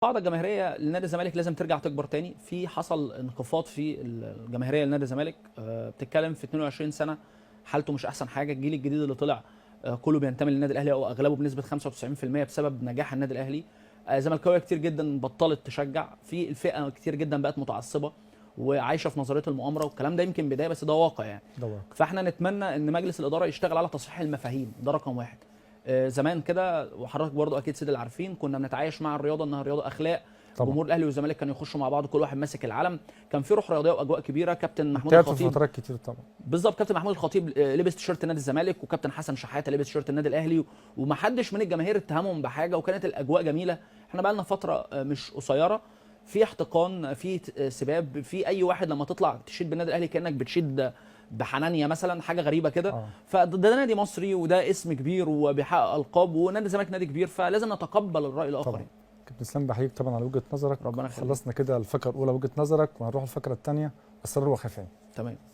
القاعده الجماهيريه لنادي الزمالك لازم ترجع تكبر تاني. حصل انخفاض في الجماهيريه لنادي الزمالك. بتتكلم في 22 سنه حالته مش احسن حاجه. الجيل الجديد اللي طلع كله بينتمي للنادي الاهلي او اغلبه بنسبه 95% بسبب نجاح النادي الاهلي. زملكاويه كتير جدا بطلت تشجع، في الفئه كتير جدا بقت متعصبه وعايشه في نظريه المؤامره، والكلام ده يمكن بدايه بس ده واقع يعني. ده واقع. فاحنا نتمنى ان مجلس الاداره يشتغل على تصحيح المفاهيم، ده رقم واحد. زمان كده وحضرتك برضو اكيد سيد اللي عارفين كنا بنتعايش مع الرياضه انها رياضه اخلاق. طبعا جمهور الاهلي والزمالك كانوا يخشوا مع بعض، كل واحد ماسك العلم، كان في روح رياضيه واجواء كبيره. كابتن محمود تعبت في الخطيب فترات كتير طبعا. بالظبط، كابتن محمود الخطيب لبس تيشيرت نادي الزمالك، وكابتن حسن شحاته لبس تيشيرت النادي الاهلي، ومحدش من الجماهير اتهمهم بحاجه، وكانت الاجواء جميله. احنا بقى لنا فتره مش قصيره في احتقان، في سباب، في اي واحد لما تطلع تشيد بالنادي الاهلي كانك بتشيد بحنانيا مثلا، حاجه غريبه كده. فده نادي مصري وده اسم كبير وبيحقق القاب، ونادي الزمالك نادي كبير، فلازم نتقبل الراي الاخر. طبعا كابتن اسلام بحييك طبعا على وجهه نظرك. ربنا يخليك. خلصنا كده الفقره الاولى وجهه نظرك، وهنروح الفقره الثانيه اسرار وخفايا. تمام.